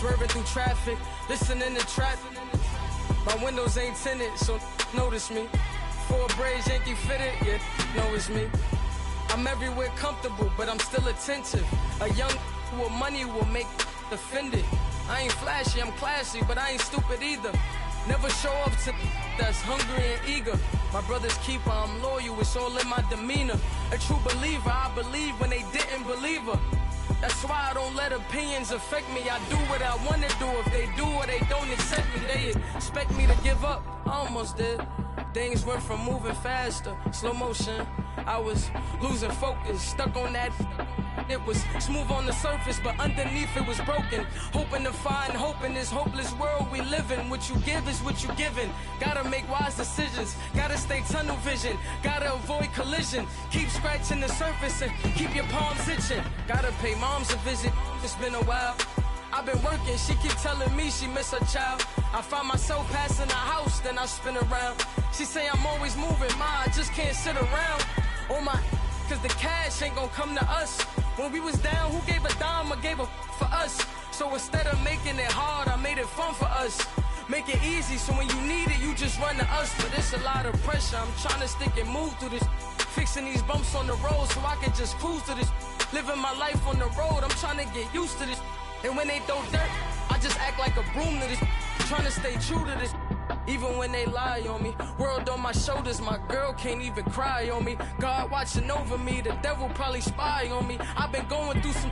Swerving through traffic, listening to trap. My windows ain't tinted, so notice me. 4 braids, Yankee fitted, yeah, know it's me. I'm everywhere comfortable, but I'm still attentive. A young with money will make offended. I ain't flashy, I'm classy, but I ain't stupid either. Never show up to that's hungry and eager. My brother's keeper, I'm loyal, it's all in my demeanor. A true believer, I believe when they didn't believe her. That's why I don't let opinions affect me. I do what I want to do. If they do or they don't accept me, they expect me to give up. I almost did. Things went from moving faster, slow motion. I was losing focus, stuck on that. It was smooth on the surface, but underneath it was broken. Hoping to find hope in this hopeless world we live in. What you give is what you given. Gotta make wise decisions. Gotta stay tunnel vision. Gotta avoid collision. Keep scratching the surface and keep your palms itching. Gotta pay moms a visit. It's been a while. I've been working, she keep telling me she miss her child. I find myself passing the house, then I spin around. She say I'm always moving, I just can't sit around. Oh my, cause the cash ain't gonna come to us. When we was down, who gave a dime or gave a for us? So instead of making it hard, I made it fun for us. Make it easy, so when you need it, you just run to us. But it's a lot of pressure, I'm trying to stick and move through this. Fixing these bumps on the road so I can just cruise to this. Living my life on the road, I'm trying to get used to this. And when they throw dirt, I just act like a broom to this. Trying to stay true to this. Even when they lie on me. World on my shoulders, my girl can't even cry on me. God watching over me, the devil probably spy on me. I've been going through some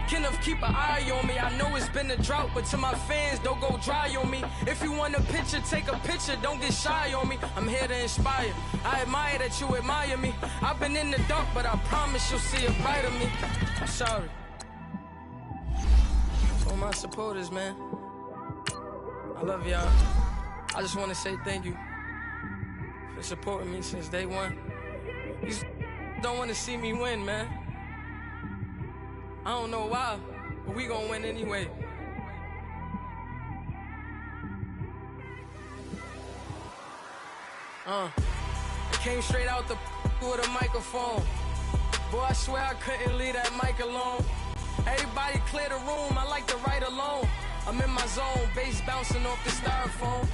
Kenneth, keep an eye on me. I know it's been a drought, but to my fans, don't go dry on me. If you want a picture, take a picture, don't get shy on me. I'm here to inspire. I admire that you admire me. I've been in the dark, but I promise you'll see a brighter me. I'm sorry. All my supporters, man. I love y'all. I just want to say thank you for supporting me since day one. You don't want to see me win, man. I don't know why, but we gonna win anyway. I came straight out the with a microphone. Boy, I swear I couldn't leave that mic alone. Everybody clear the room, I like to write alone. I'm in my zone, bass bouncing off the styrofoam.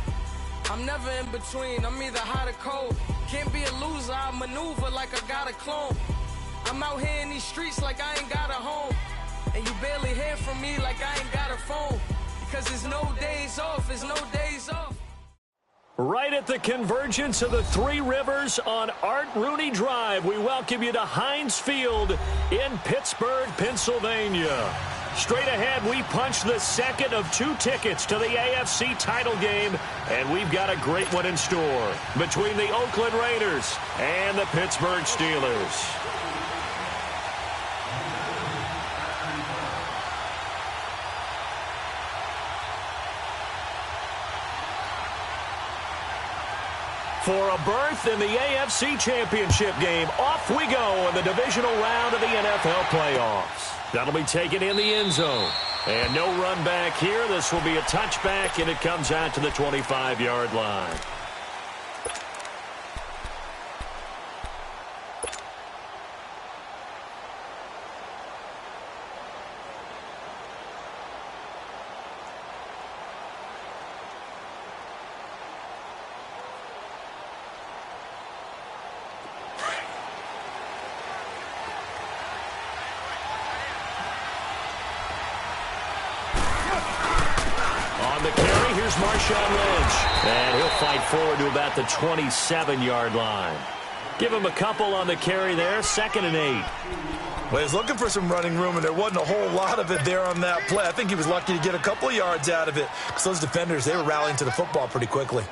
I'm never in between, I'm either hot or cold. Can't be a loser, I maneuver like I got a clone. I'm out here in these streets like I ain't got a home. And you barely hear from me like I ain't got a phone. Because there's no days off, there's no days off. Right at the convergence of the Three Rivers on Art Rooney Drive, we welcome you to Heinz Field in Pittsburgh, Pennsylvania. Straight ahead, we punch the second of 2 tickets to the AFC title game, and we've got a great one in store between the Oakland Raiders and the Pittsburgh Steelers. For a berth in the AFC Championship game, off we go in the divisional round of the NFL playoffs. That'll be taken in the end zone. And no run back here. This will be a touchback, and it comes out to the 25-yard line. And he'll fight forward to about the 27-yard line. Give him a couple on the carry there, 2nd and 8. Well, he's looking for some running room, and there wasn't a whole lot of it there on that play. I think he was lucky to get a couple of yards out of it because those defenders, they were rallying to the football pretty quickly.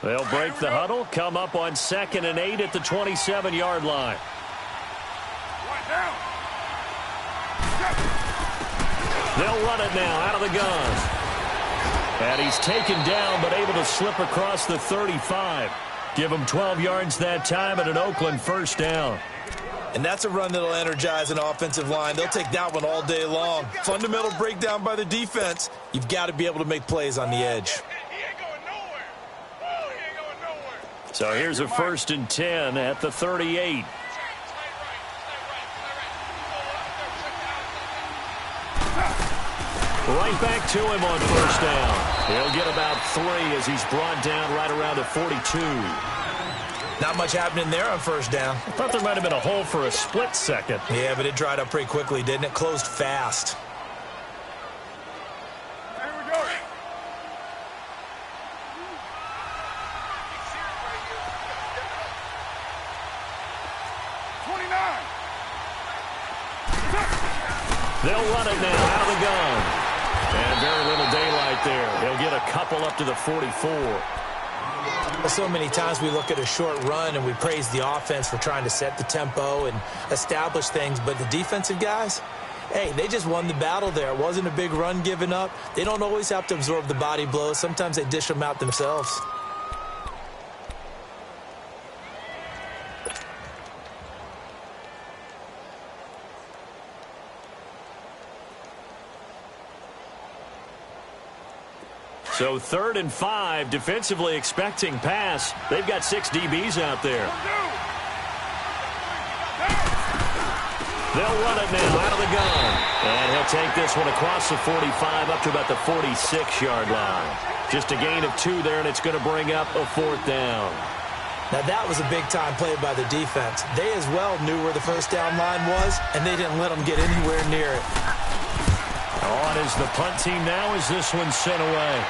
They'll break the huddle, come up on 2nd and 8 at the 27-yard line. They'll run it now out of the gun. And he's taken down but able to slip across the 35. Give him 12 yards that time and an Oakland first down. And that's a run that'll energize an offensive line. They'll take that one all day long. Fundamental breakdown by the defense. You've got to be able to make plays on the edge. So here's a 1st and 10 at the 38. Right back to him on first down. He'll get about 3 as he's brought down right around the 42. Not much happening there on first down. I thought there might have been a hole for a split second. Yeah, but it dried up pretty quickly, didn't it? Closed fast. Here we go. They'll run it now out of the gun. And very little daylight there. They'll get a couple up to the 44. Well, so many times we look at a short run and we praise the offense for trying to set the tempo and establish things, but the defensive guys, hey, they just won the battle there. It wasn't a big run given up. They don't always have to absorb the body blows. Sometimes they dish them out themselves. So 3rd and 5, defensively expecting pass. They've got 6 DBs out there. They'll run it now out of the gun. And he'll take this one across the 45 up to about the 46-yard line. Just a gain of 2 there, and it's going to bring up a 4th down. Now, that was a big-time play by the defense. They as well knew where the first down line was, and they didn't let them get anywhere near it. On is the punt team now as this one's sent away.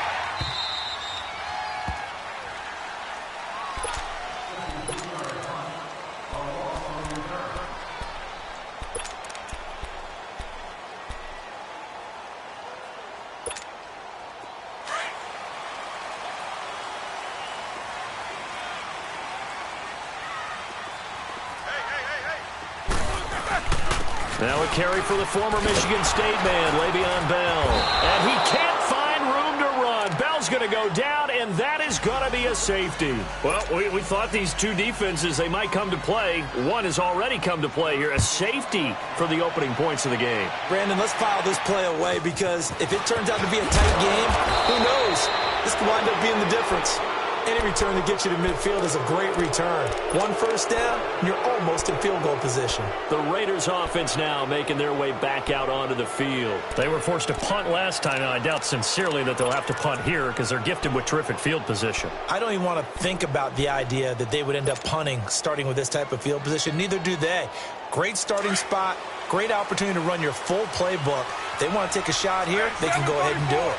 Now a carry for the former Michigan State man, Le'Veon Bell. And he can't find room to run. Bell's going to go down, and that is going to be a safety. Well, we thought these two defenses, they might come to play. One has already come to play here. A safety for the opening points of the game. Brandon, let's file this play away because if it turns out to be a tight game, who knows? This could wind up being the difference. Any return that gets you to midfield is a great return. 1 first down, and you're almost in field goal position. The Raiders offense now making their way back out onto the field. They were forced to punt last time, and I doubt sincerely that they'll have to punt here because they're gifted with terrific field position. I don't even want to think about the idea that they would end up punting starting with this type of field position. Neither do they. Great starting spot, great opportunity to run your full playbook. If they want to take a shot here, they can go ahead and do it.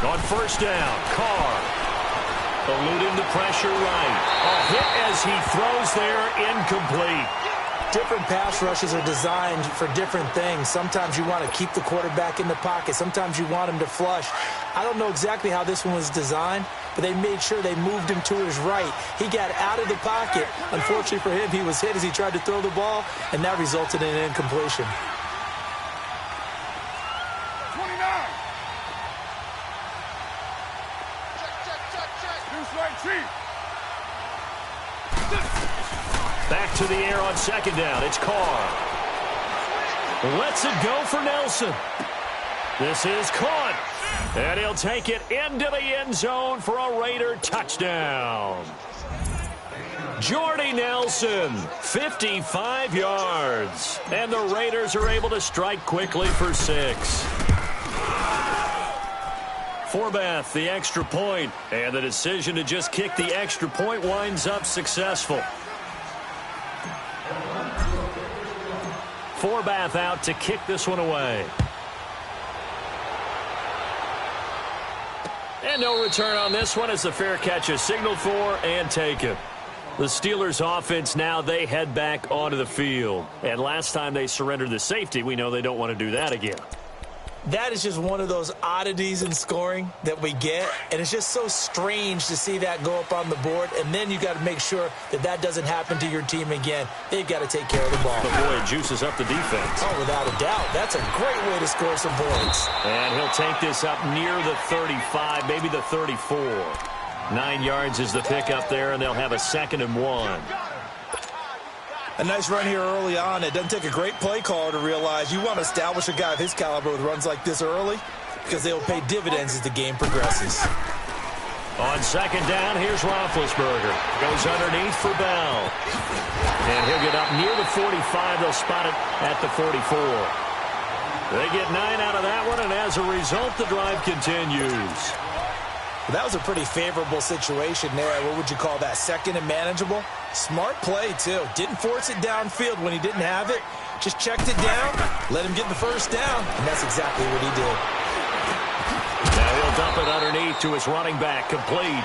On first down, Carr eluding the pressure right. A hit as he throws there, incomplete. Different pass rushes are designed for different things. Sometimes you want to keep the quarterback in the pocket. Sometimes you want him to flush. I don't know exactly how this one was designed, but they made sure they moved him to his right. He got out of the pocket. Unfortunately for him, he was hit as he tried to throw the ball, and that resulted in an incompletion. Back to the air on second down. It's Carr. Lets it go for Nelson. This is caught. And he'll take it into the end zone for a Raider touchdown. Jordy Nelson, 55 yards. And the Raiders are able to strike quickly for 6. Forbath, the extra point, and the decision to just kick the extra point winds up successful. Forbath out to kick this one away. And no return on this one as the fair catch is signaled for and taken. The Steelers offense now, they head back onto the field. And last time they surrendered the safety, we know they don't want to do that again. That is just one of those oddities in scoring that we get, and it's just so strange to see that go up on the board, and then you got to make sure that that doesn't happen to your team again. They've got to take care of the ball. But boy, it juices up the defense. Oh, without a doubt. That's a great way to score some points. And he'll take this up near the 35, maybe the 34. 9 yards is the pickup there, and they'll have a 2nd and 1. A nice run here early on. It doesn't take a great play caller to realize you want to establish a guy of his caliber with runs like this early because they will pay dividends as the game progresses. On second down, here's Roethlisberger. Goes underneath for Bell. And he'll get up near the 45. They'll spot it at the 44. They get 9 out of that one, and as a result, the drive continues. That was a pretty favorable situation there. What would you call that? Second and manageable? Smart play, too. Didn't force it downfield when he didn't have it. Just checked it down, let him get the first down, and that's exactly what he did. Now he'll dump it underneath to his running back, complete.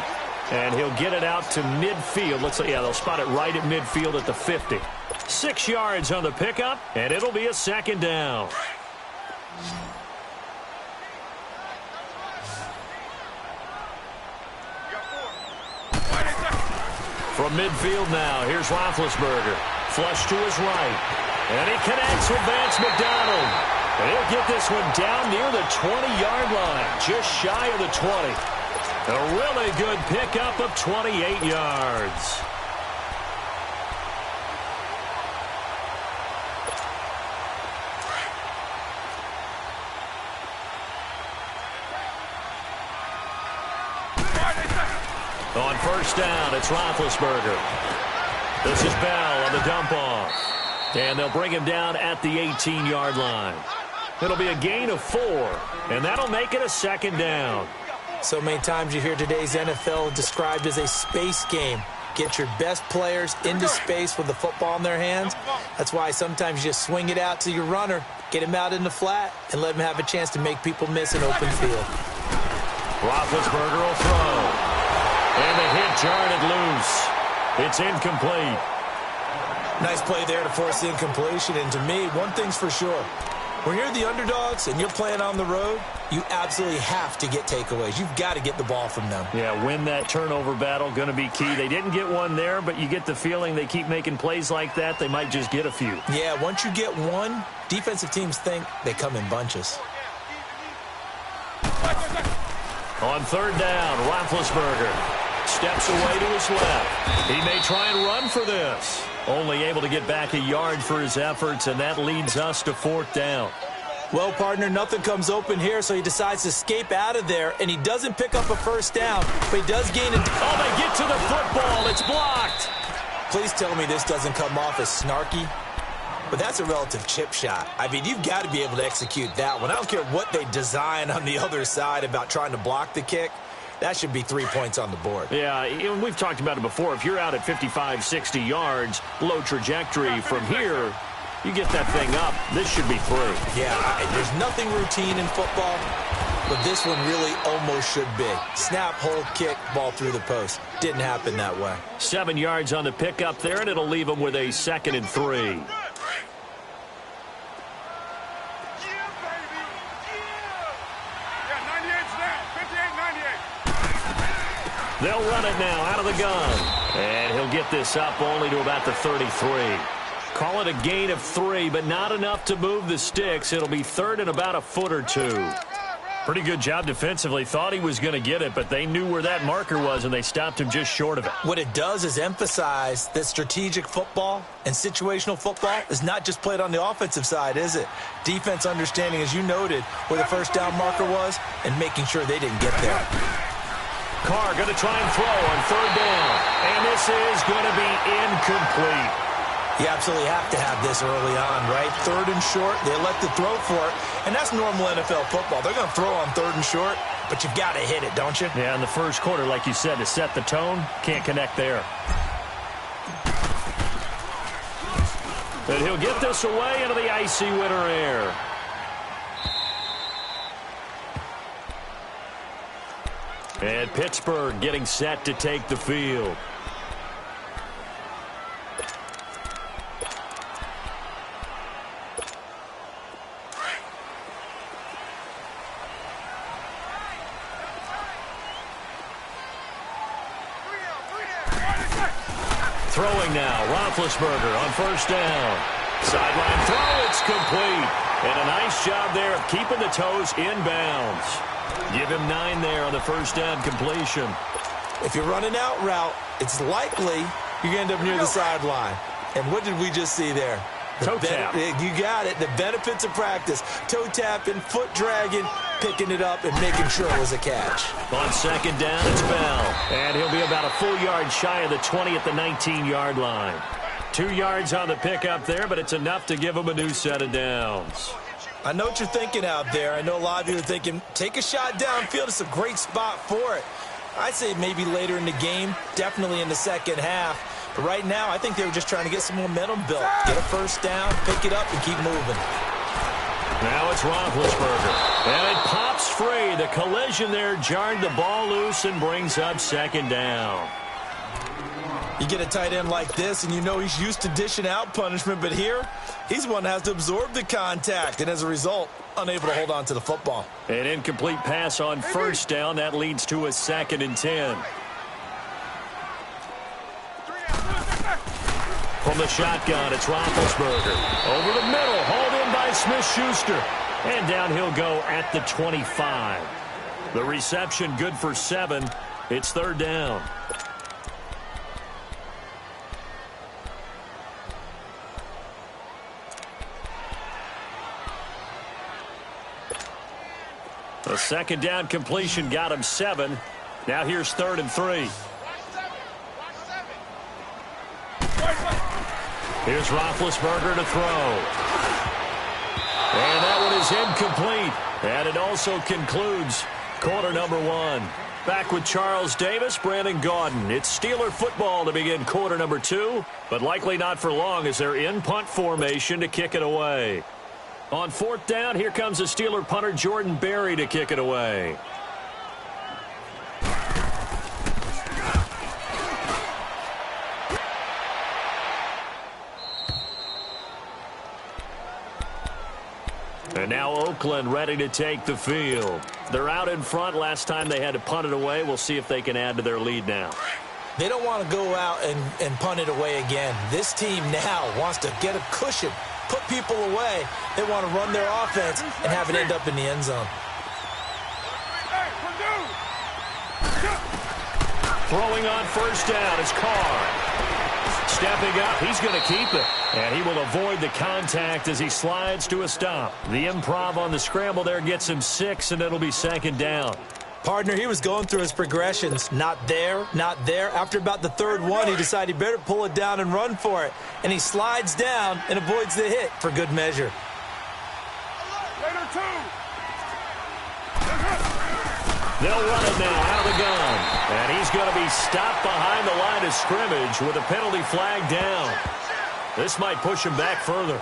And he'll get it out to midfield. Looks like, yeah, they'll spot it right at midfield at the 50. 6 yards on the pickup, and it'll be a second down. From midfield now, here's Roethlisberger. Flush to his right. And he connects with Vance McDonald. And he'll get this one down near the 20-yard line, just shy of the 20. A really good pickup of 28 yards. On first down, it's Roethlisberger. This is Bell on the dump-off. And they'll bring him down at the 18-yard line. It'll be a gain of 4, and that'll make it a second down. So many times you hear today's NFL described as a space game. Get your best players into space with the football in their hands. That's why sometimes you just swing it out to your runner, get him out in the flat, and let him have a chance to make people miss an open field. Roethlisberger will throw. And the hit jarred it loose. It's incomplete. Nice play there to force the incompletion. And to me, one thing's for sure. When you're the underdogs and you're playing on the road, you absolutely have to get takeaways. You've got to get the ball from them. Yeah, win that turnover battle, going to be key. They didn't get one there, but you get the feeling they keep making plays like that, they might just get a few. Yeah, once you get one, defensive teams think they come in bunches. On third down, Roethlisberger steps away to his left. He may try and run for this. Only able to get back a yard for his efforts, and that leads us to fourth down. Well, partner, nothing comes open here, so he decides to escape out of there, and he doesn't pick up a first down, but he does gain it. Oh, they get to the football. It's blocked. Please tell me this doesn't come off as snarky, but that's a relative chip shot. I mean, you've got to be able to execute that one. I don't care what they design on the other side about trying to block the kick. That should be 3 points on the board. Yeah, and we've talked about it before. If you're out at 55, 60 yards, low trajectory from here, you get that thing up, this should be through. Yeah, there's nothing routine in football, but this one really almost should be. Snap, hold, kick, ball through the post. Didn't happen that way. 7 yards on the pickup there, and it'll leave them with a 2nd and 3. They'll run it now out of the gun. And he'll get this up only to about the 33. Call it a gain of 3, but not enough to move the sticks. It'll be 3rd and about a foot or 2. Pretty good job defensively. Thought he was going to get it, but they knew where that marker was, and they stopped him just short of it. What it does is emphasize that strategic football and situational football is not just played on the offensive side, is it? Defense understanding, as you noted, where the first down marker was and making sure they didn't get there. Carr going to try and throw on third down. And this is going to be incomplete. You absolutely have to have this early on, right? 3rd and short, they elect to throw for it. And that's normal NFL football. They're going to throw on 3rd and short, but you've got to hit it, don't you? Yeah, in the first quarter, like you said, to set the tone, can't connect there. But he'll get this away into the icy winter air. And Pittsburgh getting set to take the field. Throwing now, Roethlisberger on first down. Sideline throw, it's complete. And a nice job there of keeping the toes inbounds. Give him 9 there on the first down completion. If you're running out route, it's likely you're going to end up near the sideline. And what did we just see there? Toe tap. You got it. The benefits of practice. Toe tapping, foot dragging. picking it up and making sure it was a catch. On second down, it's Bell. And he'll be about a full yard shy of the 20 at the 19-yard line. 2 yards on the pickup there, but it's enough to give him a new set of downs. I know what you're thinking out there. I know a lot of you are thinking, take a shot downfield. It's a great spot for it. I'd say maybe later in the game, definitely in the second half. But right now, I think they were just trying to get some momentum built. Get a first down, pick it up, and keep moving. Now it's Roethlisberger. And it pops free. The collision there jarred the ball loose and brings up second down. You get a tight end like this, and you know he's used to dishing out punishment, but here, he's one that has to absorb the contact, and as a result, unable to hold on to the football. An incomplete pass on first down. That leads to a 2nd and 10. From the shotgun, it's Roethlisberger. Over the middle, hauled in by Smith-Schuster. And down he'll go at the 25. The reception good for 7. It's 3rd down. The 2nd down completion got him 7. Now here's 3rd and 3. Here's Roethlisberger to throw. And that one is incomplete. And it also concludes quarter number 1. Back with Charles Davis, Brandon Gaudin. It's Steeler football to begin quarter number 2, but likely not for long as they're in punt formation to kick it away. On 4th down, here comes the Steeler punter Jordan Berry to kick it away. And now Oakland ready to take the field. They're out in front. Last time they had to punt it away. We'll see if they can add to their lead now. They don't want to go out and punt it away again. This team now wants to get a cushion, put people away. They want to run their offense and have it end up in the end zone. Throwing on first down is Carr. Stepping up, he's going to keep it. And he will avoid the contact as he slides to a stop. The improv on the scramble there gets him 6, and it'll be 2nd down. Partner, he was going through his progressions. Not there, not there. After about the 3rd one, he decided he better pull it down and run for it. And he slides down and avoids the hit for good measure. They'll run it now out of the gun. And he's going to be stopped behind the line of scrimmage with a penalty flag down. This might push him back further.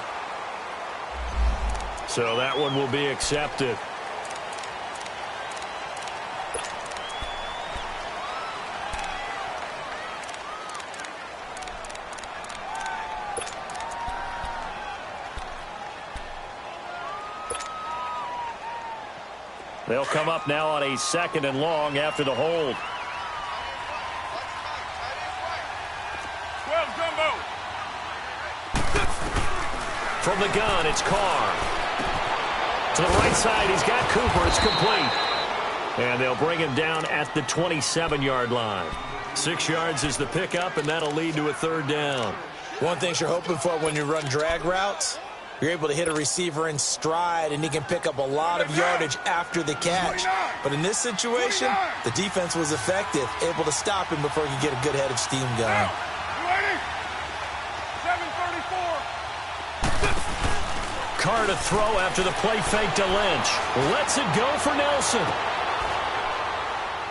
So that one will be accepted. They'll come up now on a 2nd and long after the hold. From the gun, it's Carr. To the right side, he's got Cooper. It's complete. And they'll bring him down at the 27-yard line. 6 yards is the pickup, and that'll lead to a 3rd down. One thing you're hoping for when you run drag routes, you're able to hit a receiver in stride, and he can pick up a lot of yardage after the catch. But in this situation, the defense was effective, able to stop him before he could get a good head of steam going. Carr to throw after the play fake to Lynch. Lets it go for Nelson.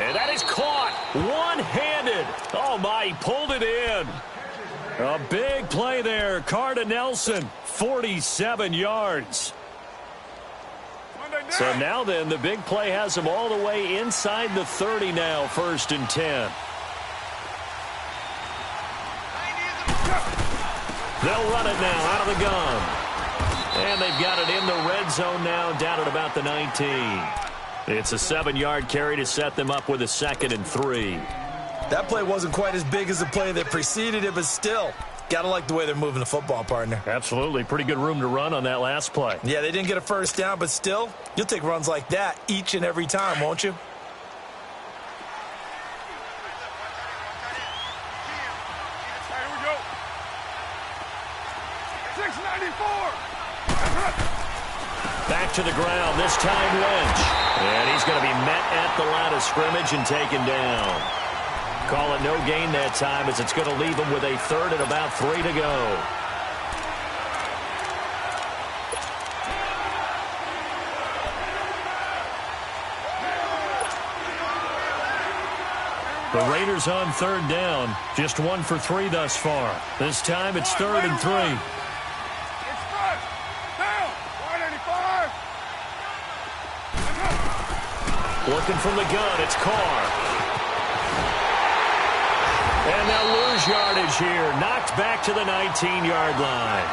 And that is caught one-handed. Oh, my, he pulled it in. A big play there. Carr to Nelson, 47 yards. So now then, the big play has him all the way inside the 30 now, 1st and 10. They'll run it now out of the gun. And they've got it in the red zone now, down at about the 19. It's a 7-yard carry to set them up with a 2nd and 3. That play wasn't quite as big as the play that preceded it, but still, gotta like the way they're moving the football, partner. Absolutely. Pretty good room to run on that last play. Yeah, they didn't get a first down, but still, you'll take runs like that each and every time, won't you? Back to the ground, this time Lynch. And he's going to be met at the line of scrimmage and taken down. Call it no gain that time, as it's going to leave him with a third and about 3 to go. The Raiders on third down. Just 1 for 3 thus far. This time it's 3rd and 3. Looking from the gun, it's Carr. And they'll lose yardage here. Knocked back to the 19-yard line.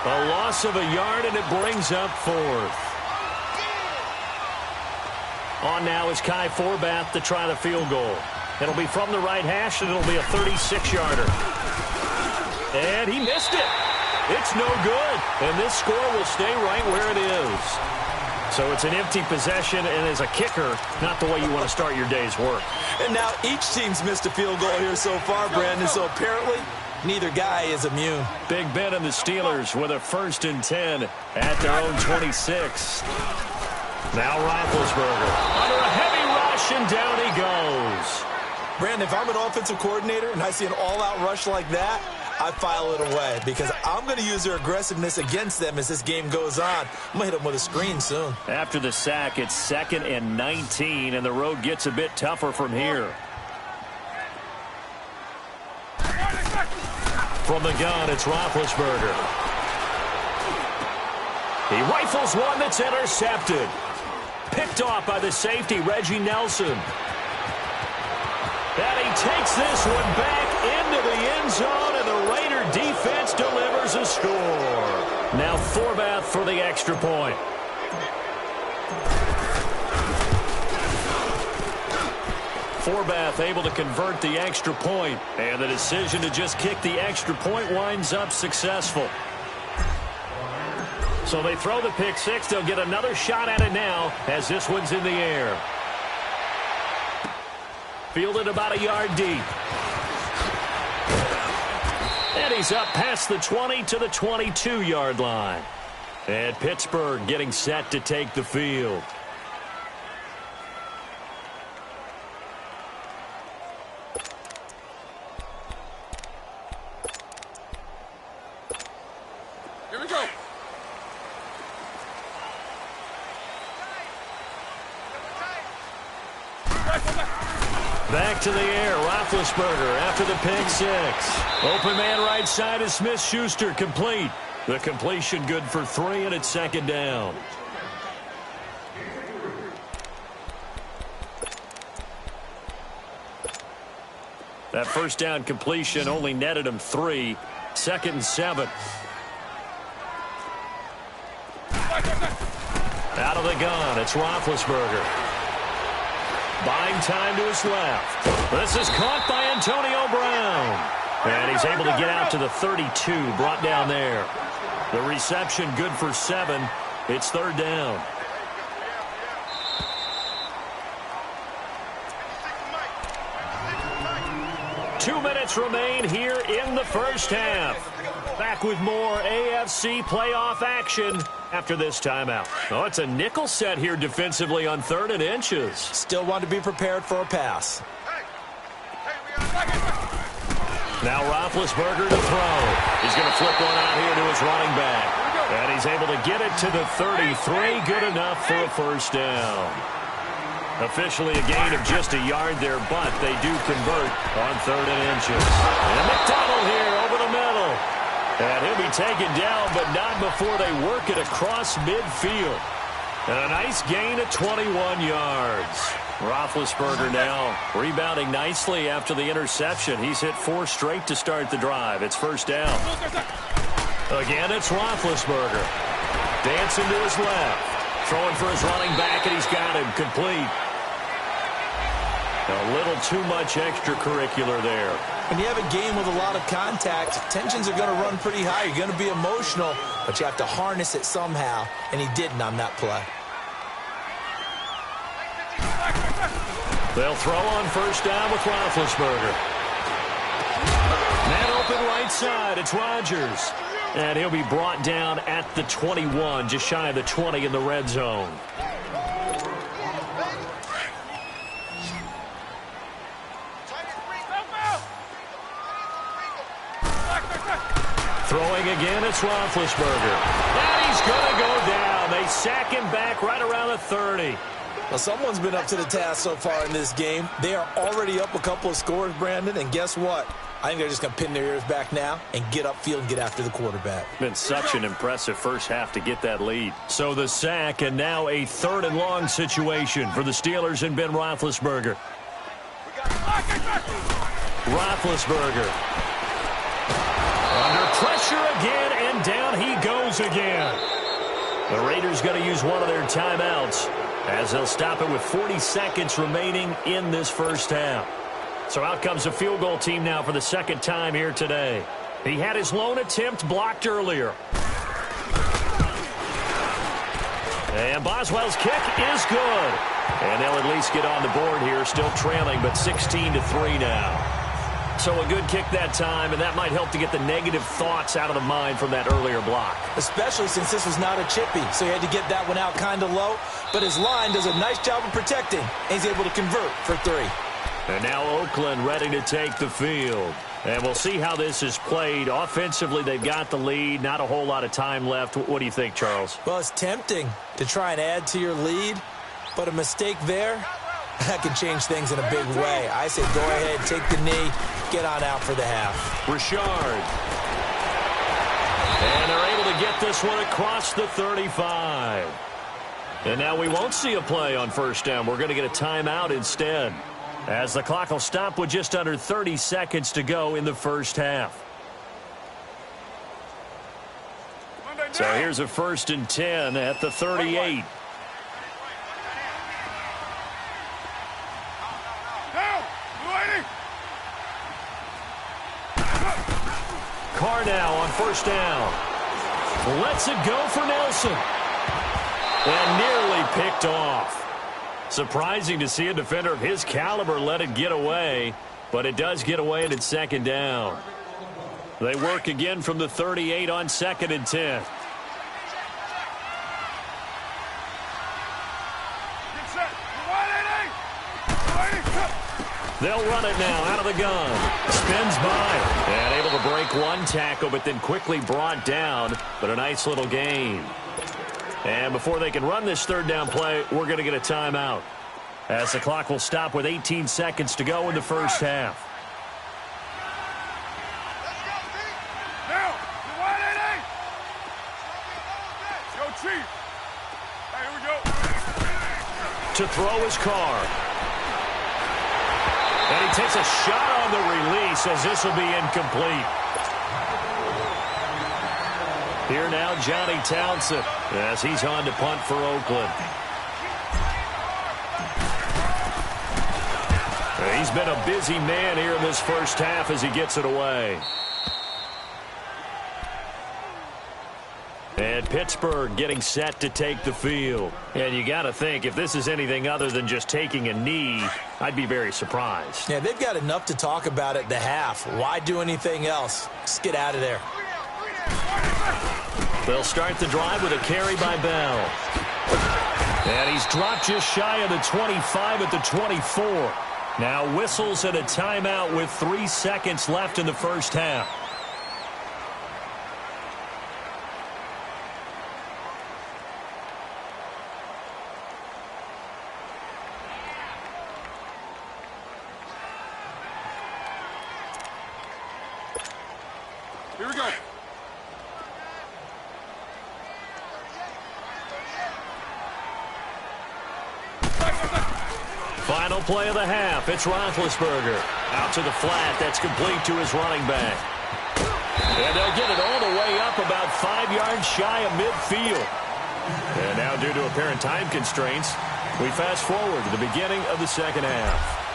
A loss of a yard, and it brings up 4th. On now is Kai Forbath to try the field goal. It'll be from the right hash, and it'll be a 36-yarder. And he missed it. It's no good. And this score will stay right where it is. So it's an empty possession, and as a kicker, not the way you want to start your day's work. And now each team's missed a field goal here so far, Brandon, so apparently neither guy is immune. Big Ben and the Steelers with a 1st and 10 at their own 26. Now Roethlisberger under a heavy rush, and down he goes. Brandon, if I'm an offensive coordinator and I see an all-out rush like that, I file it away because I'm going to use their aggressiveness against them as this game goes on. I'm going to hit them with a screen soon. After the sack, it's 2nd and 19, and the road gets a bit tougher from here. From the gun, it's Roethlisberger. He rifles one that's intercepted. Picked off by the safety, Reggie Nelson. And he takes this one back into the end zone, and the Raider defense delivers a score. Now Forbath for the extra point. Forbath able to convert the extra point, and the decision to just kick the extra point winds up successful. So they throw the pick six. They'll get another shot at it now as this one's in the air. Fielded about a yard deep. And he's up past the 20 to the 22-yard line. And Pittsburgh getting set to take the field. Here we go. Back to the air, Roethlisberger after the pick six. Open man right side is Smith-Schuster, complete. The completion good for 3, and it's 2nd down. That first down completion only netted him 3. 2nd and 7. Out of the gun, it's Roethlisberger. Buying time to his left. This is caught by Antonio Brown. And he's able to get out to the 32, brought down there. The reception good for 7. It's 3rd down. Two minutes remain here in the first half. Back with more AFC playoff action after this timeout. Oh, it's a nickel set here defensively on 3rd and inches. Still want to be prepared for a pass. Now Roethlisberger to throw. He's going to flip one out here to his running back. And he's able to get it to the 33. Good enough for a first down. Officially a gain of just a yard there, but they do convert on 3rd and inches. And McDonald here over the middle. And he'll be taken down, but not before they work it across midfield. And a nice gain of 21 yards. Roethlisberger now rebounding nicely after the interception. He's hit 4 straight to start the drive. It's first down. Again, it's Roethlisberger. Dancing to his left. Throwing for his running back, and he's got him complete. A little too much extracurricular there. When you have a game with a lot of contact, tensions are going to run pretty high. You're going to be emotional, but you have to harness it somehow, and he didn't on that play. They'll throw on first down with Roethlisberger. Man open right side, it's Rodgers. And he'll be brought down at the 21, just shy of the 20 in the red zone. Throwing again, it's Roethlisberger. And he's going to go down. They sack him back right around the 30. Well, someone's been up to the task so far in this game. They are already up a couple of scores, Brandon, and guess what? I think they're just going to pin their ears back now and get upfield and get after the quarterback. Been such an impressive first half to get that lead. So the sack, and now a 3rd and long situation for the Steelers and Ben Roethlisberger. Roethlisberger. Under pressure again, and down he goes again. The Raiders going to use one of their timeouts as they'll stop it with 40 seconds remaining in this first half. So out comes a field goal team now for the 2nd time here today. He had his lone attempt blocked earlier. And Boswell's kick is good. And they'll at least get on the board here, still trailing, but 16-3 now. So a good kick that time, and that might help to get the negative thoughts out of the mind from that earlier block. Especially since this was not a chippy, so he had to get that one out kind of low. But his line does a nice job of protecting, and he's able to convert for 3. And now Oakland ready to take the field. And we'll see how this is played. Offensively, they've got the lead. Not a whole lot of time left. What do you think, Charles? Well, it's tempting to try and add to your lead, but a mistake there, that can change things in a big way. I say go ahead, take the knee, get on out for the half. Richard. And they're able to get this one across the 35. And now we won't see a play on first down. We're going to get a timeout instead, as the clock will stop with just under 30 seconds to go in the first half. So here's a 1st and 10 at the 38. Carr now on first down. Lets it go for Nelson. And nearly picked off. Surprising to see a defender of his caliber let it get away, but it does get away and it's 2nd down. They work again from the 38 on 2nd and 10. They'll run it now out of the gun. Spins by and able to break one tackle, but then quickly brought down, but a nice little gain. And before they can run this 3rd down play, we're going to get a timeout, as the clock will stop with 18 seconds to go in the first half. To throw his Carr. And he takes a shot on the release, as this will be incomplete. Here now, Johnny Townsend, as he's on to punt for Oakland. He's been a busy man here in this first half as he gets it away. And Pittsburgh getting set to take the field. And you got to think, if this is anything other than just taking a knee, I'd be very surprised. Yeah, they've got enough to talk about at the half. Why do anything else? Just get out of there. They'll start the drive with a carry by Bell. And he's dropped just shy of the 25 at the 24. Now whistles and a timeout with 3 seconds left in the first half. Here we go. Final play of the half. It's Roethlisberger. Out to the flat. That's complete to his running back. And they'll get it all the way up about 5 yards shy of midfield. And now, due to apparent time constraints, we fast forward to the beginning of the second half.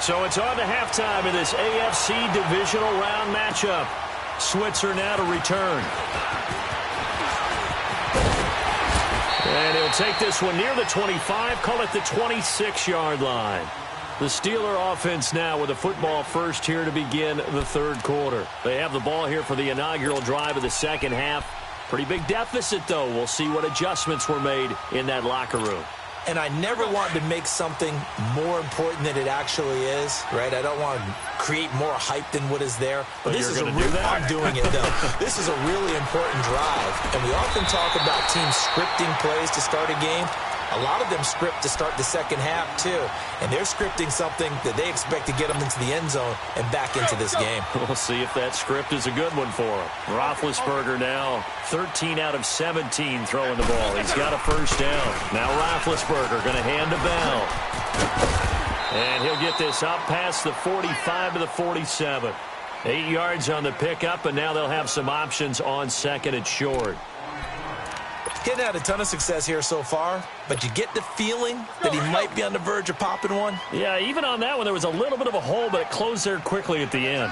So it's on to halftime in this AFC divisional round matchup. Switzer now to return. And he'll take this one near the 25, call it the 26-yard line. The Steeler offense now with a football first here to begin the third quarter. They have the ball here for the inaugural drive of the second half. Pretty big deficit, though. We'll see what adjustments were made in that locker room. and I never want to make something more important than it actually is, right? I don't want to create more hype than what is there. But this is I'm doing it, though. This is a really important drive, and we often talk about teams scripting plays to start a game. A lot of them script to start the second half, too. And they're scripting something that they expect to get them into the end zone and back into this game. We'll see if that script is a good one for him. Roethlisberger now 13 out of 17 throwing the ball. He's got a first down. Now Roethlisberger going to hand the ball. And he'll get this up past the 45 to the 47. 8 yards on the pickup, and now they'll have some options on second and short. Hitting had a ton of success here so far, but you get the feeling that he might be on the verge of popping one. Yeah, even on that one, there was a little bit of a hole, but it closed there quickly at the end.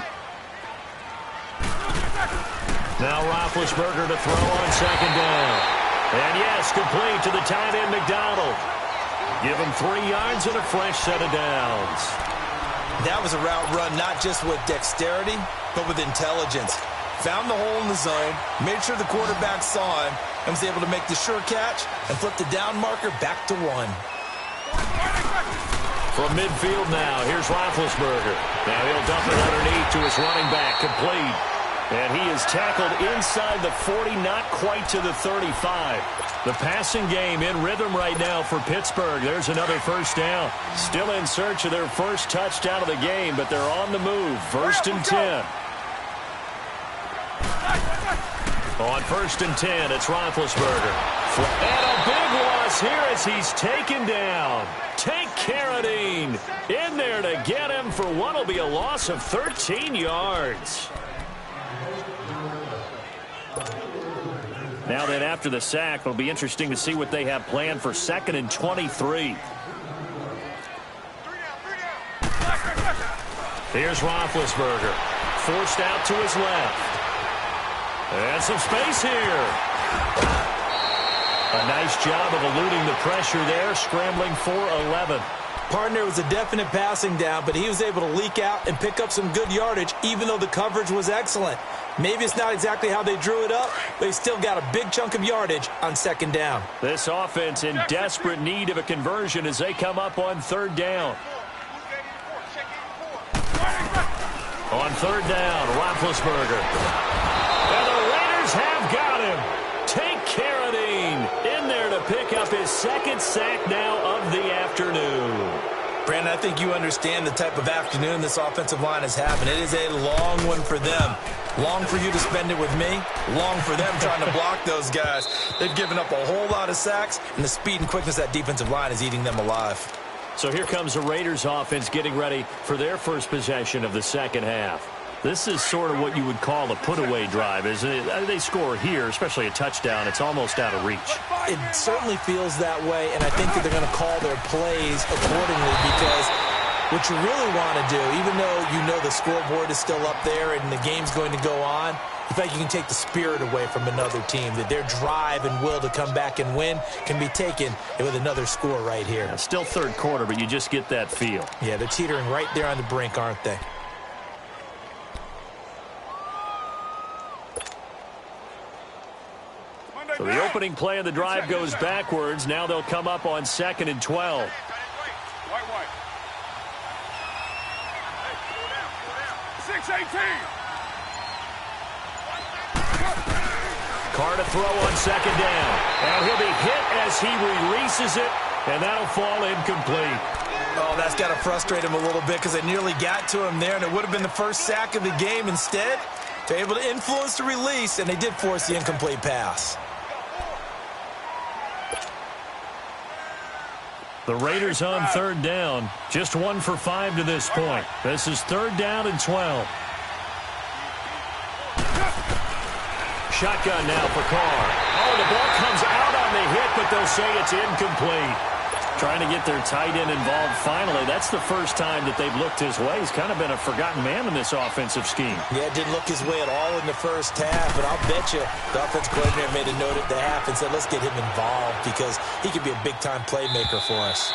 Now Roethlisberger to throw on second down. And yes, complete to the tight end McDonald. Give him 3 yards and a fresh set of downs. That was a route run not just with dexterity, but with intelligence. Found the hole in the zone, made sure the quarterback saw him, and was able to make the sure catch and flip the down marker back to 1. From midfield now, here's Roethlisberger. Now he'll dump it underneath to his running back, complete. And he is tackled inside the 40, not quite to the 35. The passing game in rhythm right now for Pittsburgh. There's another first down. Still in search of their first touchdown of the game, but they're on the move. 1st and 10. On 1st and 10, it's Roethlisberger. And a big loss here as he's taken down. Take Carradine in there to get him for what will be a loss of 13 yards. Now then, after the sack, it'll be interesting to see what they have planned for 2nd and 23. Here's Roethlisberger. Forced out to his left. And some space here. A nice job of eluding the pressure there, scrambling for 11. Partner was a definite passing down, but he was able to leak out and pick up some good yardage, even though the coverage was excellent. Maybe it's not exactly how they drew it up, but he still got a big chunk of yardage on 2nd down. This offense in desperate need of a conversion as they come up on 3rd down. On 3rd down, Roethlisberger. And the Raiders have got him. Take Carradine in there to pick up his 2nd sack now of the afternoon. Brandon, I think you understand the type of afternoon this offensive line is having. It is a long one for them. Long for you to spend it with me. Long for them trying to block those guys. They've given up a whole lot of sacks, and the speed and quickness of that defensive line is eating them alive. So here comes the Raiders offense getting ready for their first possession of the second half. This is sort of what you would call a put-away drive, isn't it? They score here, especially a touchdown. It's almost out of reach. It certainly feels that way, and I think that they're going to call their plays accordingly because what you really want to do, even though you know the scoreboard is still up there and the game's going to go on, in fact, you can take the spirit away from another team, that their drive and will to come back and win can be taken with another score right here. Yeah, still 3rd quarter, but you just get that feel. Yeah, they're teetering right there on the brink, aren't they? So the opening play of the drive goes backwards. Now they'll come up on 2nd and 12. White. 6-18. Carr to throw on 2nd down. And he'll be hit as he releases it, and that'll fall incomplete. Oh, that's got to frustrate him a little bit because they nearly got to him there, and it would have been the first sack of the game. Instead, they're able to influence the release, and they did force the incomplete pass. The Raiders on 3rd down. Just 1 for 5 to this point. This is 3rd down and 12. Shotgun now for Carr. Oh, the ball comes out on the hit, but they'll say it's incomplete. Trying to get their tight end involved finally. That's the first time that they've looked his way. He's kind of been a forgotten man in this offensive scheme. Yeah, it didn't look his way at all in the first half, but I'll bet you the offensive coordinator made a note at the half and said, let's get him involved because he could be a big-time playmaker for us.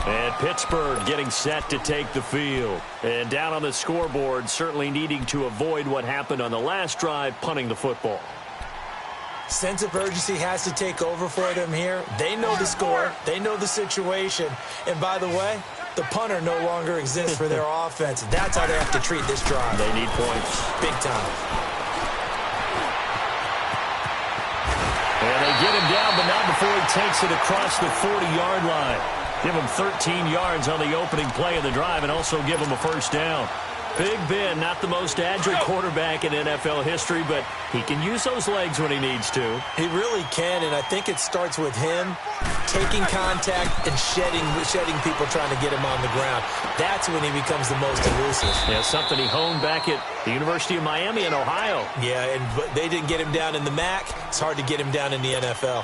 And Pittsburgh getting set to take the field. And down on the scoreboard, certainly needing to avoid what happened on the last drive, punting the football. Sense of urgency has to take over for them here. They know the score. They know the situation. And by the way, the punter no longer exists for their offense. That's how they have to treat this drive. They need points. Big time. And they get him down, but not before he takes it across the 40-yard line. Give him 13 yards on the opening play of the drive and also give him a first down. Big Ben, not the most agile quarterback in NFL history, but he can use those legs when he needs to. He really can, and I think it starts with him taking contact and shedding people trying to get him on the ground. That's when he becomes the most elusive. Yeah, something he honed back at the University of Miami in Ohio. Yeah, but they didn't get him down in the MAC. It's hard to get him down in the NFL.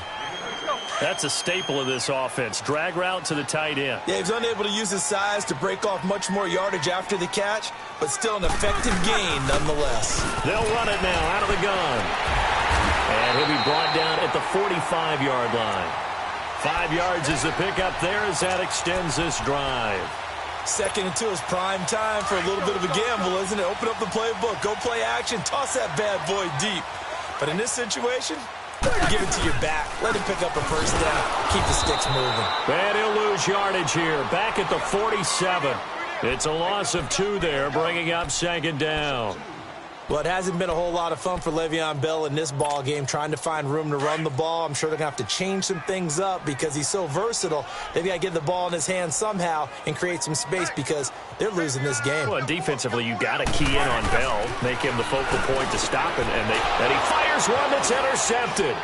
That's a staple of this offense. Drag route to the tight end. Yeah, he's unable to use his size to break off much more yardage after the catch, but still an effective gain nonetheless. They'll run it now out of the gun. And he'll be brought down at the 45-yard line. 5 yards is the pickup there as that extends this drive. 2nd and 2 is prime time for a little bit of a gamble, isn't it? Open up the playbook, go play action, toss that bad boy deep. But in this situation, give it to your back. Let him pick up a first down. Keep the sticks moving. And he'll lose yardage here. Back at the 47. It's a loss of 2 there, bringing up 2nd down. Well, it hasn't been a whole lot of fun for Le'Veon Bell in this ball game, trying to find room to run the ball. I'm sure they're going to have to change some things up because he's so versatile. They've got to get the ball in his hands somehow and create some space because they're losing this game. Well, defensively, you got to key in on Bell, make him the focal point to stop it, and he fires one that's intercepted.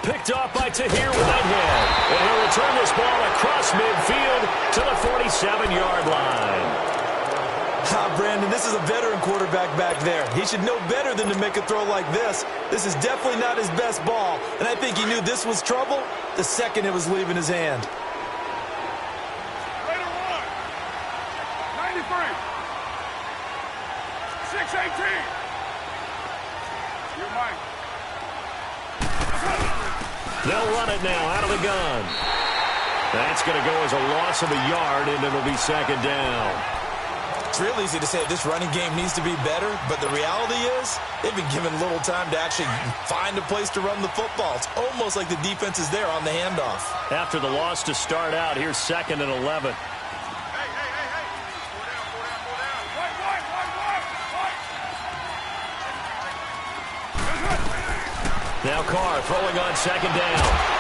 Picked off by Tahir Whitehead. And he'll return this ball across midfield to the 47-yard line. Brandon, this is a veteran quarterback back there. He should know better than to make a throw like this. This is definitely not his best ball, and I think he knew this was trouble the second it was leaving his hand. Later one. 93. 618. You're Mike. They'll run it now out of the gun. That's going to go as a loss of a yard, and it'll be 2nd down. It's real easy to say this running game needs to be better, but the reality is they've been given little time to actually find a place to run the football. It's almost like the defense is there on the handoff. After the loss to start out, here's 2nd and 11. Hey. White. Now Carr throwing on 2nd down.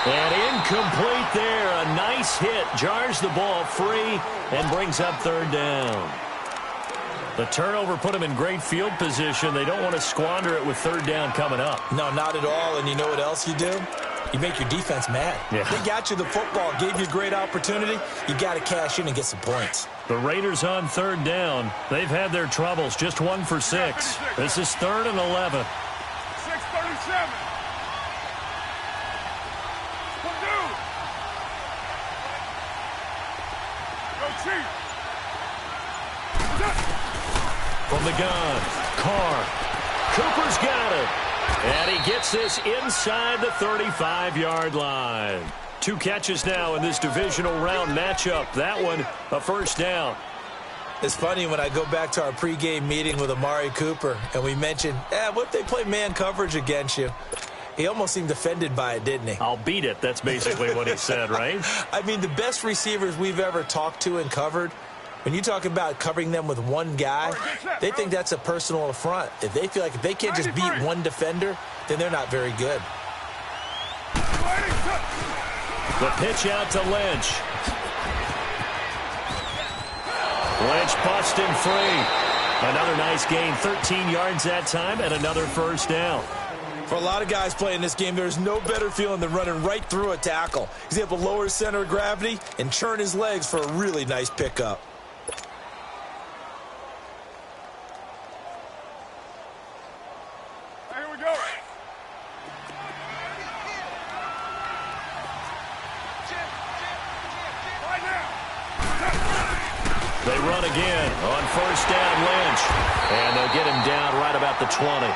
And incomplete there. A nice hit. Jars the ball free and brings up 3rd down. The turnover put them in great field position. They don't want to squander it with 3rd down coming up. No, not at all. And you know what else you do? You make your defense mad. Yeah. They got you the football, gave you a great opportunity. You got to cash in and get some points. The Raiders on 3rd down. They've had their troubles. Just 1 for 6. This is 3rd and 11. 637. From the gun, Carr. Cooper's got it. And he gets this inside the 35-yard line. 2 catches now in this divisional round matchup. That one, a first down. It's funny when I go back to our pregame meeting with Amari Cooper, and we mentioned, what if they play man coverage against you? He almost seemed offended by it, didn't he? I'll beat it. That's basically what he said, right? I mean, the best receivers we've ever talked to and covered, when you talk about covering them with one guy, they think that's a personal affront. If they feel like if they can't just beat one defender, then they're not very good. The pitch out to Lynch. Lynch busting free. Another nice gain, 13 yards that time, and another first down. For a lot of guys playing this game, there's no better feeling than running right through a tackle. He's able to lower his center of gravity and churn his legs for a really nice pickup. Here we go. Right now. They run again on first down, Lynch. And they'll get him down right about the 20.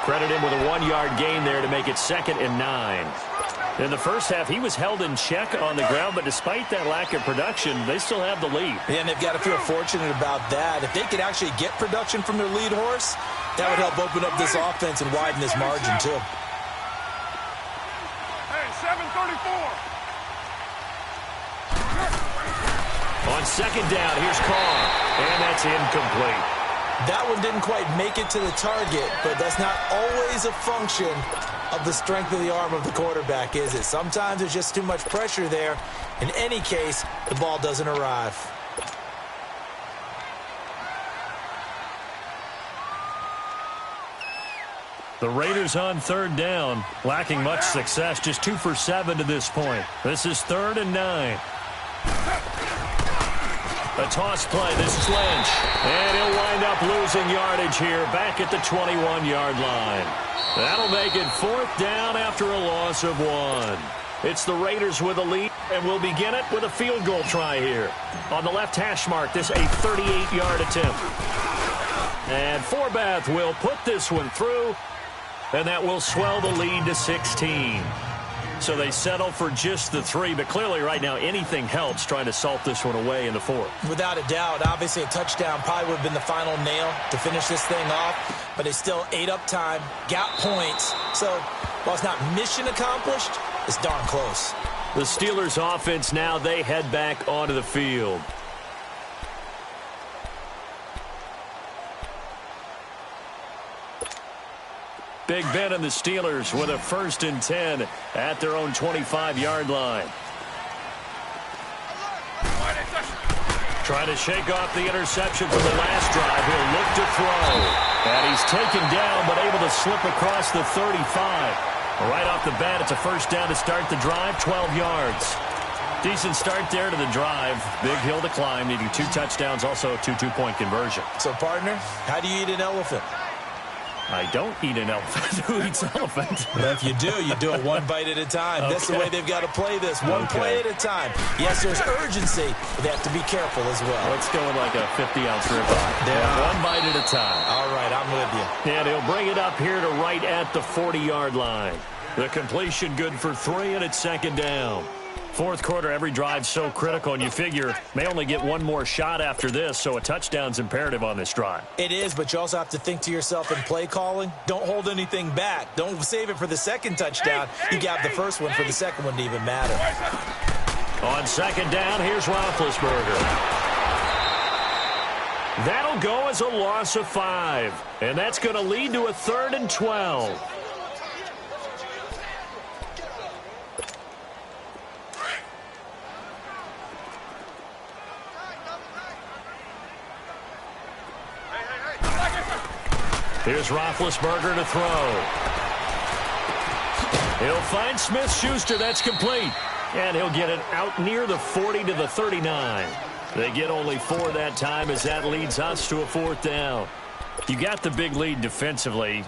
Credit him with a 1-yard gain there to make it 2nd and 9. In the first half, he was held in check on the ground, but despite that lack of production, they still have the lead. And they've got to feel fortunate about that. If they could actually get production from their lead horse, that would help open up this offense and widen this margin, too. Hey, 7:34. On 2nd down, here's Carr, and that's incomplete. That one didn't quite make it to the target, but that's not always a function of the strength of the arm of the quarterback, is it? Sometimes there's just too much pressure there. In any case, the ball doesn't arrive. The Raiders on 3rd down, lacking much success, just 2 for 7 to this point. This is 3rd and 9. A toss play. This is Lynch. And he'll wind up losing yardage here back at the 21-yard line. That'll make it 4th down after a loss of 1. It's the Raiders with a lead, and we'll begin it with a field goal try here. On the left hash mark, this a 38-yard attempt. And Forbath will put this one through, and that will swell the lead to 16. So they settle for just the 3, but clearly right now anything helps trying to salt this one away in the 4th. Without a doubt, obviously a touchdown probably would have been the final nail to finish this thing off, but they still ate up time, got points. So while it's not mission accomplished, it's darn close. The Steelers offense now, they head back onto the field. Big Ben and the Steelers with a 1st and 10 at their own 25-yard line. Trying to shake off the interception from the last drive. He'll look to throw. And he's taken down, but able to slip across the 35. Right off the bat, it's a 1st down to start the drive, 12 yards. Decent start there to the drive. Big hill to climb, needing 2 touchdowns, also a 2-2-point conversion. So, partner, how do you eat an elephant? I don't eat an elephant. Who eats elephant? Well, if you do it 1 bite at a time. Okay. That's the way they've got to play this, one play at a time. Yes, there's urgency, but they have to be careful as well. Let's go with like a 50-ounce ribeye. 1 bite at a time. All right, I'm with you. And he'll bring it up here to right at the 40-yard line. The completion good for 3, and it's 2nd down. 4th quarter, every drive so critical, and you figure may only get 1 more shot after this, so a touchdown's imperative on this drive. It is, but you also have to think to yourself in play calling, don't hold anything back. Don't save it for the 2nd touchdown. You got the 1st one for the 2nd one to even matter. On 2nd down, here's Roethlisberger. That'll go as a loss of 5, and that's going to lead to a 3rd and 12. Here's Roethlisberger to throw. He'll find Smith-Schuster. That's complete. And he'll get it out near the 40 to the 39. They get only 4 that time as that leads us to a 4th down. You got the big lead defensively.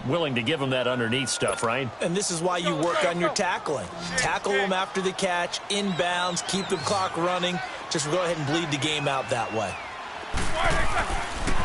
Willing to give them that underneath stuff, right? And this is why you work on your tackling. Tackle them after the catch, inbounds, keep the clock running. Just go ahead and bleed the game out that way.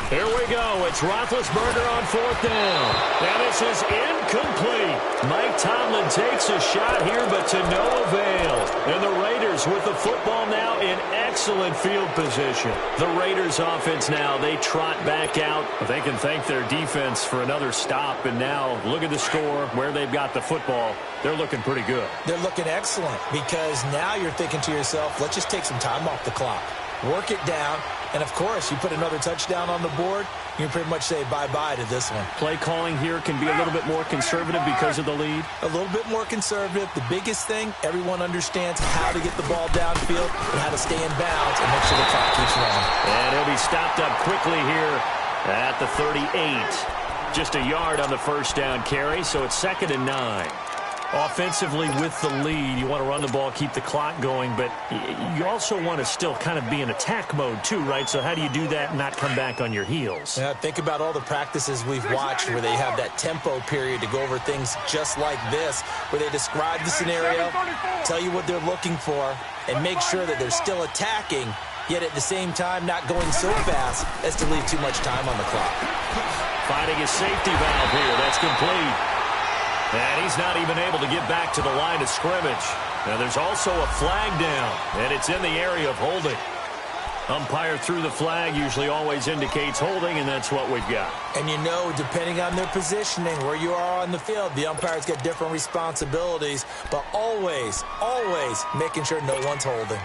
Here we go. It's Roethlisberger on 4th down. And this is incomplete. Mike Tomlin takes a shot here, but to no avail. And the Raiders with the football now in excellent field position. The Raiders offense now, they trot back out. They can thank their defense for another stop. And now look at the score, where they've got the football. They're looking pretty good. They're looking excellent because now you're thinking to yourself, let's just take some time off the clock. Work it down. And, of course, you put another touchdown on the board, you can pretty much say bye-bye to this one. Play calling here can be a little bit more conservative because of the lead. A little bit more conservative. The biggest thing, everyone understands how to get the ball downfield and how to stay in bounds and make sure the clock keeps running. And he'll be stopped up quickly here at the 38. Just a yard on the 1st down carry, so it's 2nd and 9. Offensively with the lead, you want to run the ball, keep the clock going, but you also want to still kind of be in attack mode too, right? So how do you do that and not come back on your heels? Yeah, think about all the practices we've watched where they have that tempo period to go over things just like this, where they describe the scenario, tell you what they're looking for, and make sure that they're still attacking yet at the same time not going so fast as to leave too much time on the clock. Finding his safety valve here. That's complete. And he's not even able to get back to the line of scrimmage. Now there's also a flag down, and it's in the area of holding. Umpire threw the flag, usually always indicates holding, and that's what we've got. And you know, depending on their positioning, where you are on the field, the umpires get different responsibilities, but always, always making sure no one's holding.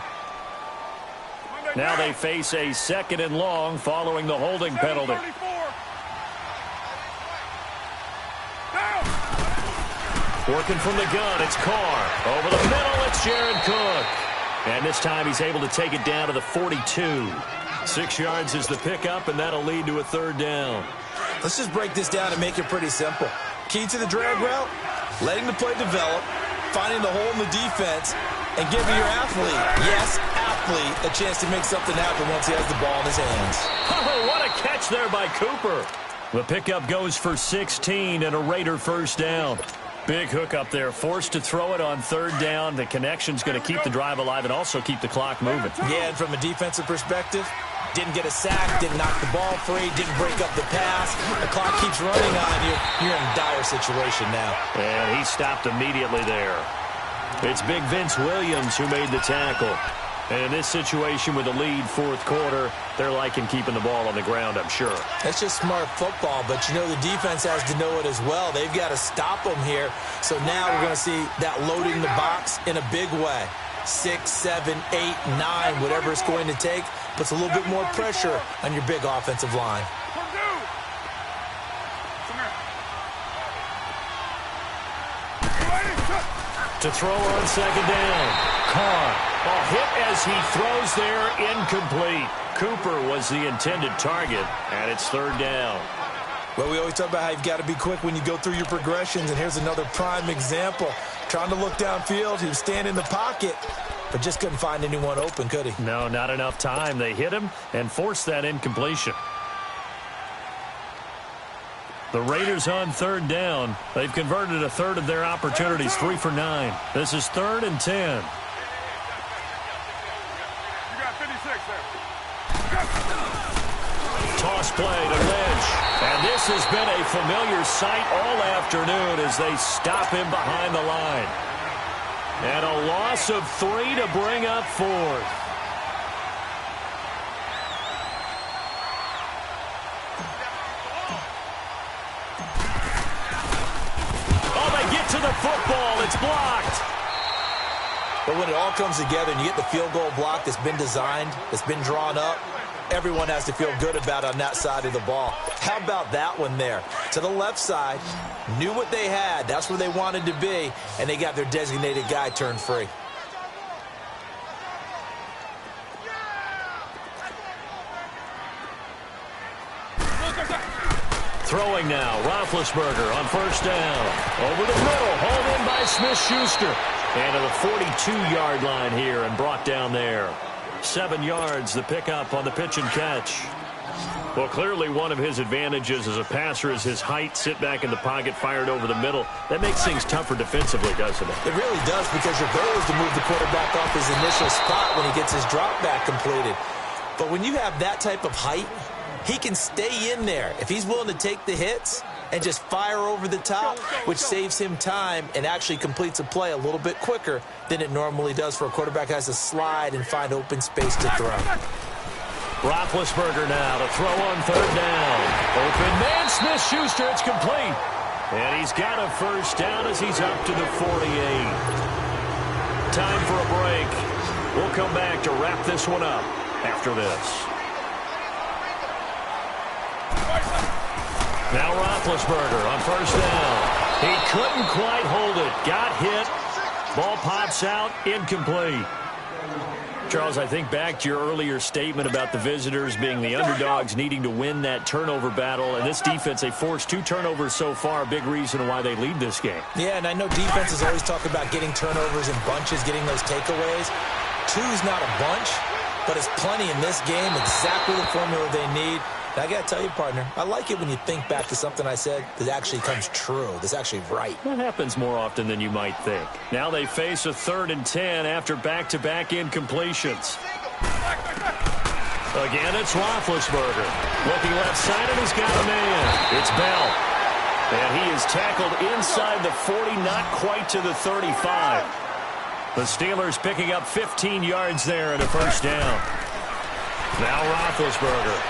Now they face a 2nd and long following the holding penalty. Working from the gun, it's Carr. Over the middle, it's Jared Cook. And this time he's able to take it down to the 42. 6 yards is the pickup, and that'll lead to a 3rd down. Let's just break this down and make it pretty simple. Key to the drag route, letting the play develop, finding the hole in the defense, and giving your athlete, yes, athlete, a chance to make something happen once he has the ball in his hands. Oh, what a catch there by Cooper. The pickup goes for 16 and a Raider 1st down. Big hook up there, forced to throw it on 3rd down. The connection's going to keep the drive alive and also keep the clock moving. Yeah, and from a defensive perspective, didn't get a sack, didn't knock the ball free, didn't break up the pass. The clock keeps running on you. You're in a dire situation now. And he stopped immediately there. It's Big Vince Williams who made the tackle. And in this situation with the lead 4th quarter, they're liking keeping the ball on the ground, I'm sure. That's just smart football, but you know the defense has to know it as well. They've got to stop them here. So now we're going to see that loading the box in a big way. 6, 7, 8, 9, whatever it's going to take, puts a little bit more pressure on your big offensive line. To throw on 2nd down. Carr. A hit as he throws there, incomplete. Cooper was the intended target, and it's 3rd down. Well, we always talk about how you've got to be quick when you go through your progressions, and here's another prime example. Trying to look downfield, he was standing in the pocket, but just couldn't find anyone open, could he? No, not enough time. They hit him and forced that incompletion. The Raiders on 3rd down. They've converted a 1/3 of their opportunities, 3 for 9. This is 3rd and 10. Toss play to Lynch. And this has been a familiar sight all afternoon as they stop him behind the line. And a loss of 3 to bring up 4th. Oh, they get to the football. It's blocked. But when it all comes together and you get the field goal block that's been designed, that's been drawn up, everyone has to feel good about on that side of the ball. How about that one there? To the left side, knew what they had. That's where they wanted to be, and they got their designated guy turned free. Throwing now, Roethlisberger on 1st down. Over the middle, hauled in by Smith-Schuster. And to the 42-yard line here and brought down there. 7 yards, the pickup on the pitch and catch. Well, clearly one of his advantages as a passer is his height, sit back in the pocket, fired over the middle. That makes things tougher defensively, doesn't it? It really does, because your goal is to move the quarterback off his initial spot when he gets his drop back completed. But when you have that type of height, he can stay in there if he's willing to take the hits and just fire over the top, which saves him time and actually completes a play a little bit quicker than it normally does for a quarterback who has to slide and find open space to throw. Roethlisberger now to throw on 3rd down. Open man, Smith-Schuster, it's complete. And he's got a 1st down as he's up to the 48. Time for a break. We'll come back to wrap this one up after this. Now Roethlisberger on 1st down. He couldn't quite hold it. Got hit. Ball pops out. Incomplete. Charles, I think back to your earlier statement about the visitors being the underdogs, needing to win that turnover battle. And this defense, they forced 2 turnovers so far. A big reason why they lead this game. Yeah, and I know defenses always talk about getting turnovers in bunches, getting those takeaways. 2's not a bunch, but it's plenty in this game. Exactly the formula they need. Now, I got to tell you, partner, I like it when you think back to something I said that actually comes true, that's actually right. That happens more often than you might think. Now they face a 3rd and 10 after back-to-back incompletions. Again, it's Roethlisberger. Looking left side, and he's got a man. It's Bell. And he is tackled inside the 40, not quite to the 35. The Steelers picking up 15 yards there and a first down. Now Roethlisberger.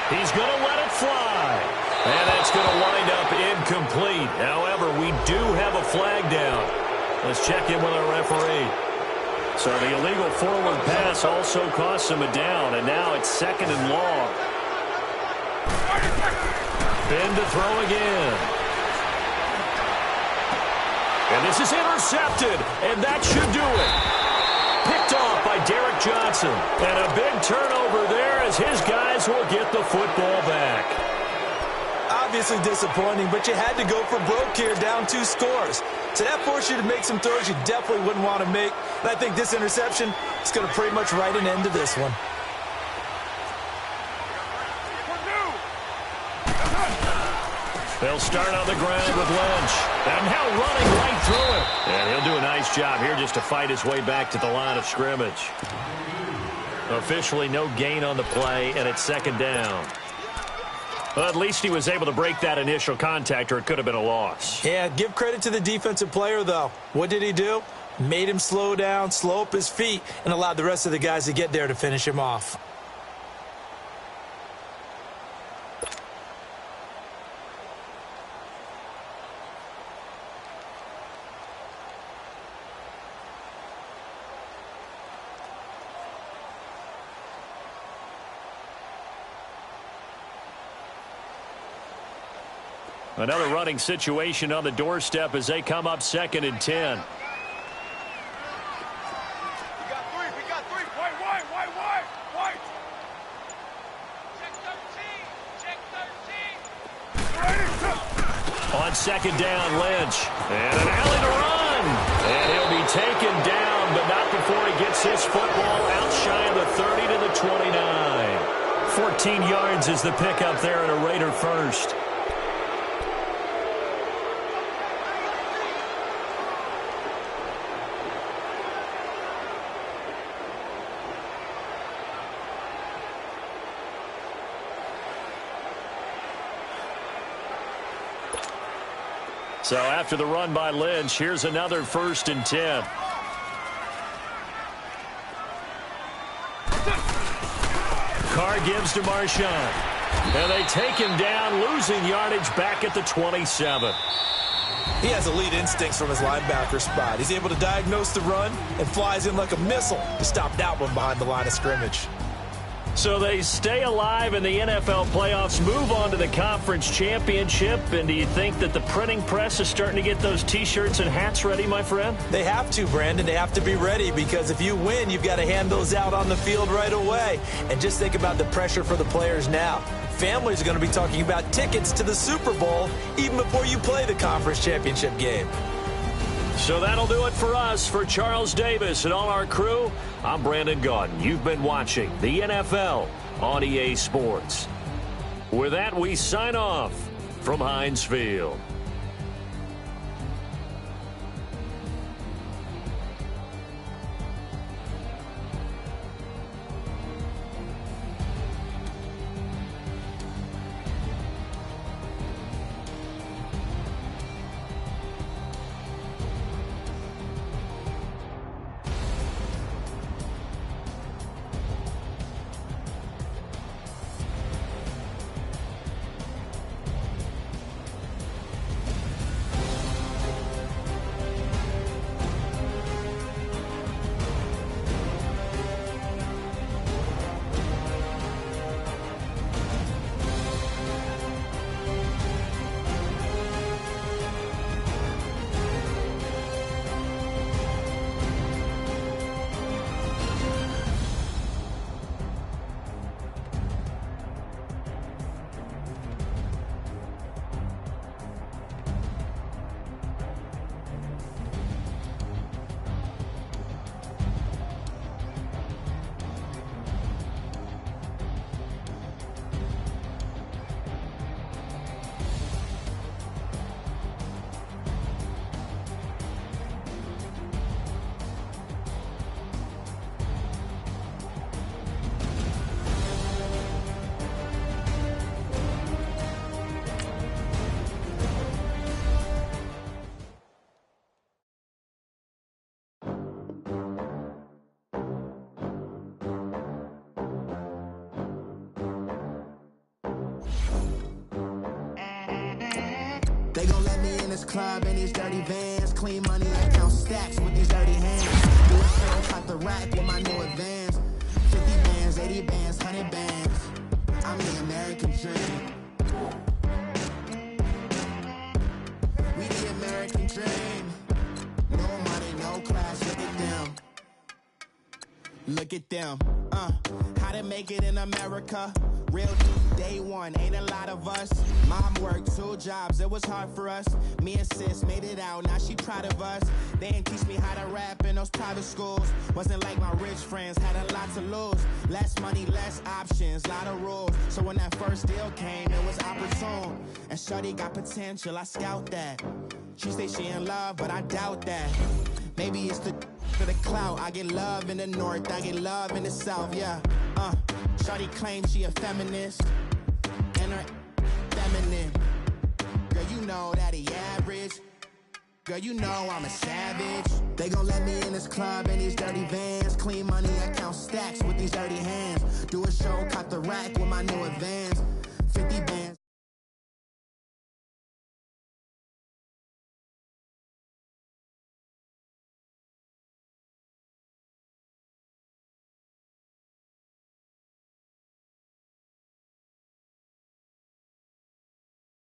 He's going to let it fly. And that's going to wind up incomplete. However, we do have a flag down. Let's check in with our referee. So the illegal forward pass also costs him a down, and now it's 2nd and long. Ben to throw again. And this is intercepted, and that should do it. Picked off by Derek Johnson. And a big turnover there as his guys will get the football back. Obviously disappointing, but you had to go for broke here, down 2 scores. So that forced you to make some throws you definitely wouldn't want to make. And I think this interception is going to pretty much write an end to this one. They'll start on the ground with Lynch. And now running right through it. And he'll do a nice job here just to fight his way back to the line of scrimmage. Officially no gain on the play, and it's 2nd down. Well, at least he was able to break that initial contact, or it could have been a loss. Yeah, give credit to the defensive player, though. What did he do? Made him slow down, slow up his feet, and allowed the rest of the guys to get there to finish him off. Another running situation on the doorstep as they come up 2nd and 10. We got three. White. Check 13. On 2nd down, Lynch. And an alley to run. And he'll be taken down, but not before he gets his football out shy of the 30 to the 29. 14 yards is the pickup there, and a Raider first. So after the run by Lynch, here's another 1st and 10. Carr gives to Marshawn. And they take him down, losing yardage back at the 27. He has elite instincts from his linebacker spot. He's able to diagnose the run and flies in like a missile to stop that one behind the line of scrimmage. So they stay alive in the NFL playoffs, move on to the conference championship. And do you think that the printing press is starting to get those T-shirts and hats ready, my friend? They have to, Brandon. They have to be ready because if you win, you've got to hand those out on the field right away. And just think about the pressure for the players now. Families are going to be talking about tickets to the Super Bowl even before you play the conference championship game. So that'll do it for us. For Charles Davis and all our crew, I'm Brandon Gaudin. You've been watching the NFL on EA Sports. With that, we sign off from Heinz Field. this club in these dirty vans. Clean money, I count stacks with these dirty hands. Do a show, cut the rack with my new advance. 50 bands, 80 bands, 100 bands. I'm the American dream. We the American dream. No money, no class, look at them. Look at them, how to make it in America. Real day one, ain't a lot of us. Mom worked 2 jobs, it was hard for us. Me and sis made it out, now she proud of us. They didn't teach me how to rap in those private schools. Wasn't like my rich friends, had a lot to lose. Less money, less options, lot of rules. So when that first deal came, it was opportune. And shorty got potential, I scout that. She say she in love, but I doubt that. Maybe it's for the clout. I get love in the north, I get love in the south, yeah. Shorty claims she a feminist, and her feminine. Girl, you know that he average. Girl, you know I'm a savage. They gon' let me in this club in these dirty vans. Clean money, I count stacks with these dirty hands. Do a show, cut the rack with my new advance. 50 bands.